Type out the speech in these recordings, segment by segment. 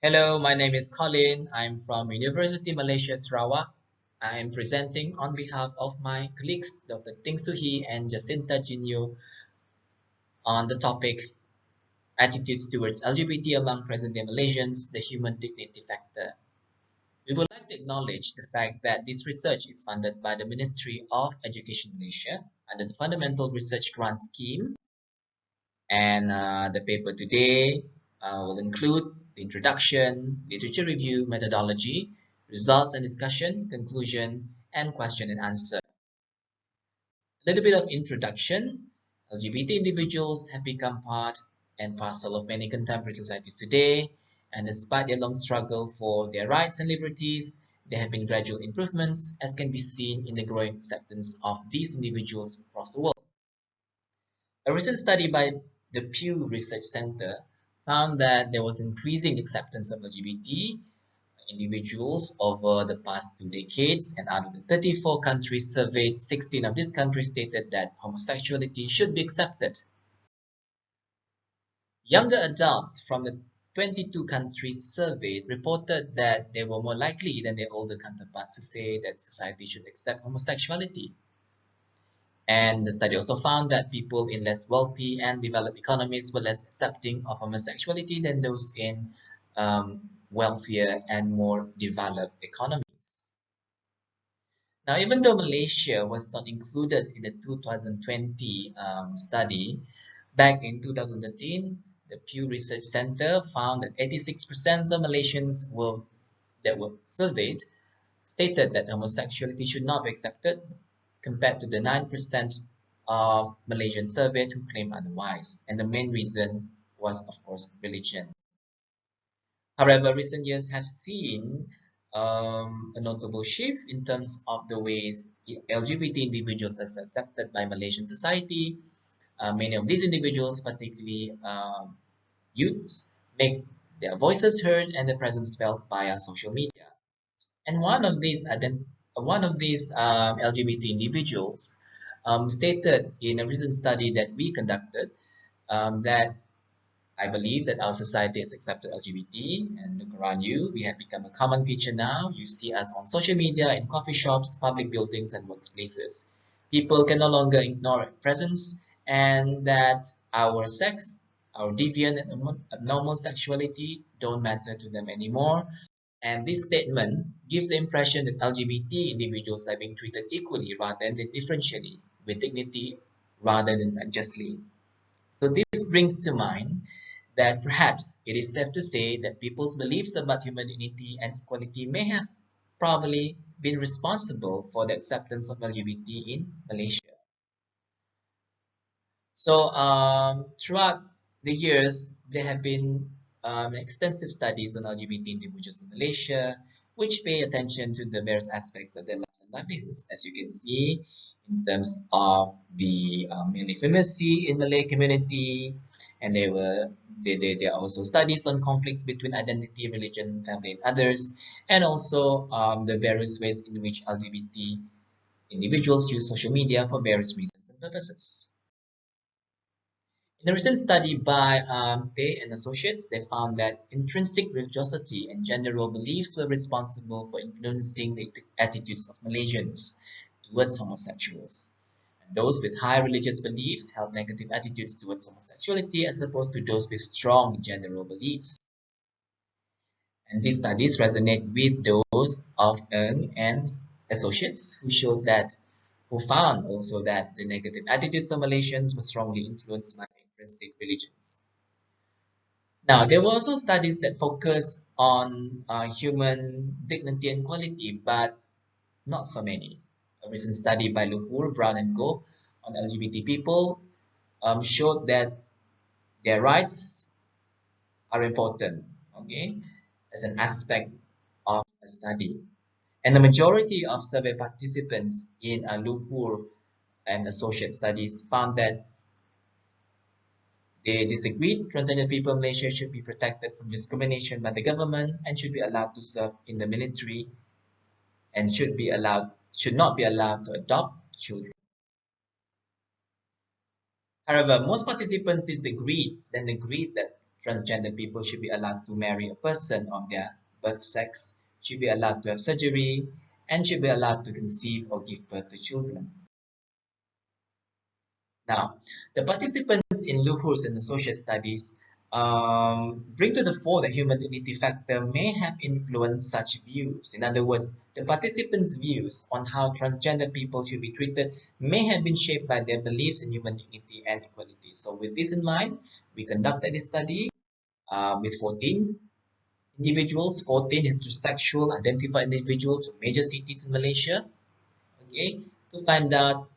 Hello, my name is Collin. I'm from Universiti Malaysia, Sarawak. I am presenting on behalf of my colleagues, Dr. Ting Suhi and Jacinta Jinyu, on the topic Attitudes towards LGBT among present-day Malaysians, the human dignity factor. We would like to acknowledge the fact that this research is funded by the Ministry of Education Malaysia under the Fundamental Research Grant Scheme. And the paper today will include the introduction, literature review, methodology, results and discussion, conclusion, and question and answer. A little bit of introduction. LGBT individuals have become part and parcel of many contemporary societies today, and despite their long struggle for their rights and liberties, there have been gradual improvements, as can be seen in the growing acceptance of these individuals across the world. A recent study by the Pew Research Center found that there was increasing acceptance of LGBT individuals over the past 2 decades, and out of the 34 countries surveyed, 16 of these countries stated that homosexuality should be accepted. Younger adults from the 22 countries surveyed reported that they were more likely than their older counterparts to say that society should accept homosexuality. And the study also found that people in less wealthy and developed economies were less accepting of homosexuality than those in wealthier and more developed economies. Now, even though Malaysia was not included in the 2020 study, back in 2013, the Pew Research Center found that 86% of Malaysians that were surveyed stated that homosexuality should not be accepted, compared to the 9% of Malaysians surveyed who claimed otherwise. And the main reason was, of course, religion. However, recent years have seen a notable shift in terms of the ways LGBT individuals are accepted by Malaysian society. Many of these individuals, particularly youths, make their voices heard and their presence felt via social media. And one of these LGBT individuals stated in a recent study that we conducted that I believe that our society has accepted LGBT, and look around you, we have become a common feature now. You see us on social media, in coffee shops, public buildings, and workplaces. People can no longer ignore our presence, and that our sex, our deviant and abnormal sexuality don't matter to them anymore. And this statement gives the impression that LGBT individuals are being treated equally rather than differentially, with dignity rather than unjustly. So this brings to mind that perhaps it is safe to say that people's beliefs about human dignity and equality may have probably been responsible for the acceptance of LGBT in Malaysia. So throughout the years, there have been extensive studies on LGBT individuals in Malaysia, which pay attention to the various aspects of their lives and livelihoods, as you can see, in terms of the male effeminacy in Malay community, and there are also studies on conflicts between identity, religion, family, and others, and also the various ways in which LGBT individuals use social media for various reasons and purposes. In a recent study by Tay and Associates, they found that intrinsic religiosity and gender role beliefs were responsible for influencing the attitudes of Malaysians towards homosexuals. And those with high religious beliefs held negative attitudes towards homosexuality as opposed to those with strong gender role beliefs. And these studies resonate with those of Ng and Associates, who found also that the negative attitudes of Malaysians were strongly influenced by intrinsic religions. Now, there were also studies that focus on human dignity and quality, but not so many. A recent study by Luhur, Brown, and Goh on LGBT people showed that their rights are important, okay, as an aspect of a study. And the majority of survey participants in Luhur and associate studies found that they disagreed transgender people in Malaysia should be protected from discrimination by the government and should be allowed to serve in the military and should not be allowed to adopt children. However, most participants agreed that transgender people should be allowed to marry a person of their birth sex, should be allowed to have surgery, and should be allowed to conceive or give birth to children. Now, the participants in Luhur's and the social studies bring to the fore the human dignity factor may have influenced such views. In other words, the participants' views on how transgender people should be treated may have been shaped by their beliefs in human dignity and equality. So with this in mind, we conducted this study with 14 individuals, 14 heterosexual identified individuals from major cities in Malaysia, okay, to find out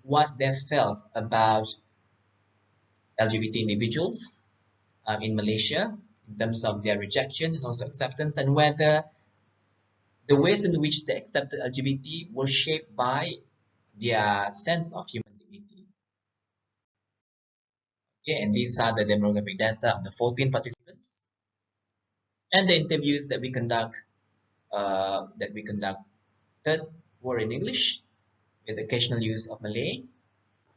what they felt about LGBT individuals in Malaysia in terms of their rejection and also acceptance, and whether the ways in which they accepted LGBT were shaped by their sense of human dignity. Okay, and these are the demographic data of the 14 participants and the interviews that we conducted were in English with occasional use of Malay,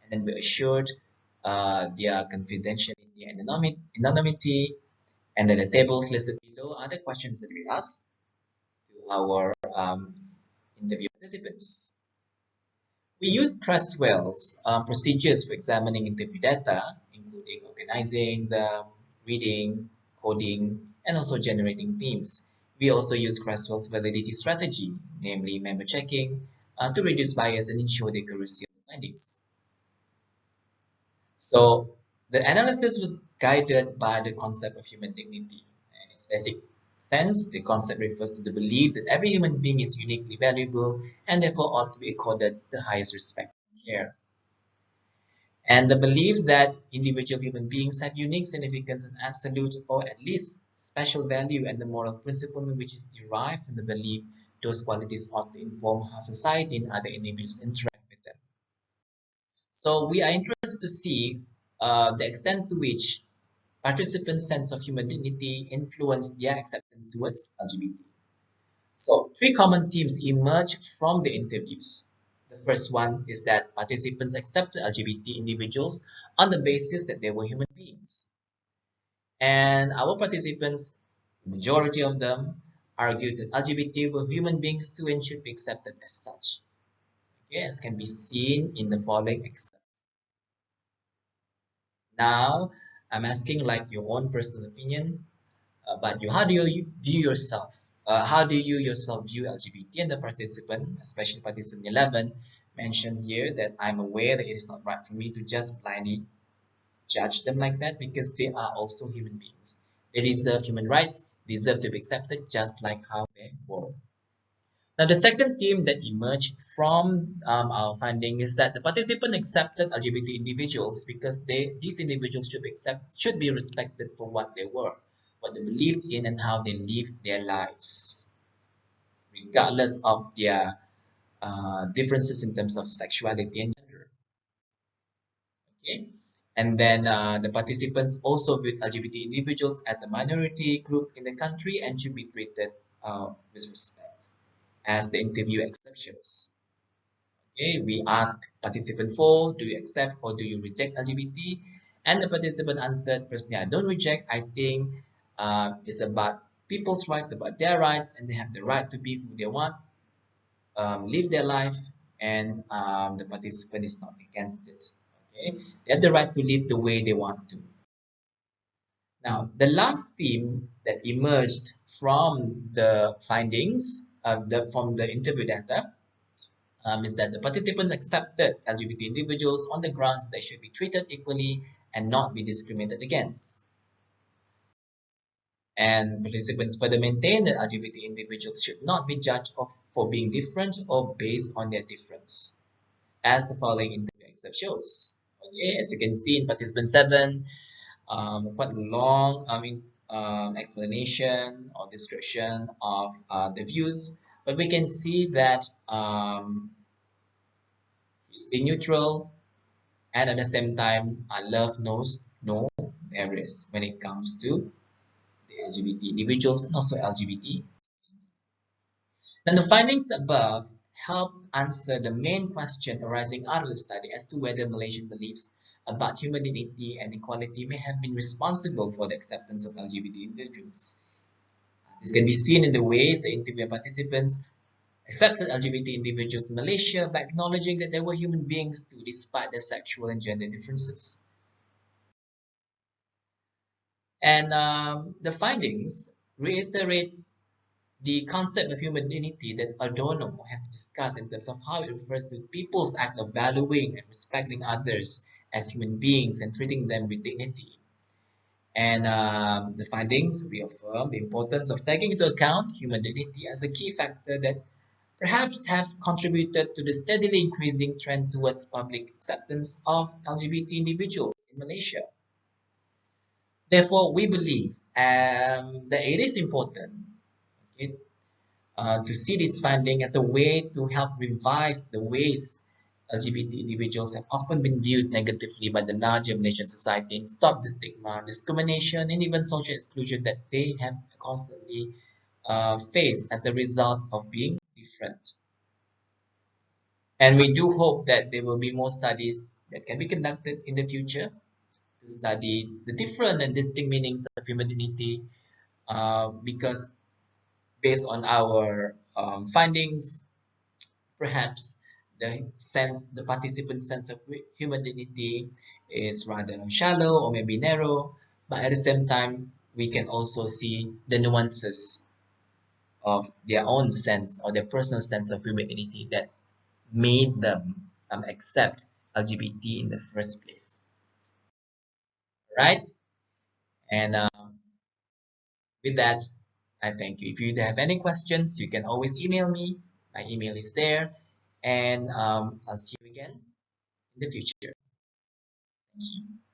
and then we assured their confidentiality and anonymity. And then the tables listed below are the questions that we asked to our interview participants. We used Creswell's procedures for examining interview data, including organizing them, reading, coding, and also generating themes. We also used Creswell's validity strategy, namely member checking, to reduce bias and ensure the accuracy of the findings. So the analysis was guided by the concept of human dignity. And in its basic sense, the concept refers to the belief that every human being is uniquely valuable and therefore ought to be accorded the highest respect and care. And the belief that individual human beings have unique significance and absolute or at least special value, and the moral principle which is derived from the belief those qualities ought to inform how society and other individuals interact with them. So we are interested to see the extent to which participants' sense of human dignity influenced their acceptance towards LGBT. So three common themes emerge from the interviews. The first one is that participants accepted LGBT individuals on the basis that they were human beings. And our participants, majority of them, argued that LGBT were human beings too and should be accepted as such. Okay, as can be seen in the following example. Now, I'm asking like your own personal opinion about you. How do you view yourself? How do you yourself view LGBT? And the participant, especially participant 11, mentioned here that I'm aware that it is not right for me to just blindly judge them like that because they are also human beings. They deserve human rights, deserve to be accepted just like how they were. Now, the second theme that emerged from our finding is that the participant accepted LGBT individuals because these individuals should be respected for what they were, what they believed in, and how they lived their lives, regardless of their differences in terms of sexuality and gender. Okay, and then the participants also viewed LGBT individuals as a minority group in the country and should be treated with respect, as the interview except shows. Okay, we asked participant 4, do you accept or do you reject LGBT? And the participant answered, personally, I don't reject. I think it's about people's rights, about their rights, and they have the right to be who they want, live their life, and the participant is not against it. Okay, they have the right to live the way they want to. Now, the last theme that emerged from the findings, from the interview data, is that the participants accepted LGBT individuals on the grounds they should be treated equally and not be discriminated against. And participants further maintained that LGBT individuals should not be judged for being different or based on their difference, as the following interview excerpt shows. Okay, as you can see in participant 7, quite long explanation or description of the views, but we can see that it's being neutral, and at the same time, love knows no barriers when it comes to the LGBT individuals and also LGBT. Then the findings above help answer the main question arising out of the study as to whether Malaysian beliefs about human dignity and equality may have been responsible for the acceptance of LGBT individuals. This can be seen in the ways the interview participants accepted LGBT individuals in Malaysia by acknowledging that they were human beings too, despite their sexual and gender differences. And the findings reiterates the concept of human dignity that Adorno has discussed in terms of how it refers to people's act of valuing and respecting others as human beings and treating them with dignity. And the findings reaffirm the importance of taking into account human dignity as a key factor that perhaps have contributed to the steadily increasing trend towards public acceptance of LGBT individuals in Malaysia. Therefore, we believe that it is important, okay, to see this finding as a way to help revise the ways LGBT individuals have often been viewed negatively by the larger Malaysian society and stop the stigma, discrimination, and even social exclusion that they have constantly faced as a result of being different. And we do hope that there will be more studies that can be conducted in the future to study the different and distinct meanings of human dignity because based on our findings, perhaps the participant sense of human dignity is rather shallow or maybe narrow, but at the same time, we can also see the nuances of their own sense or their personal sense of human dignity that made them accept LGBT in the first place, right? And with that, I thank you. If you have any questions, you can always email me. My email is there, and I'll see you again in the future. Thank you.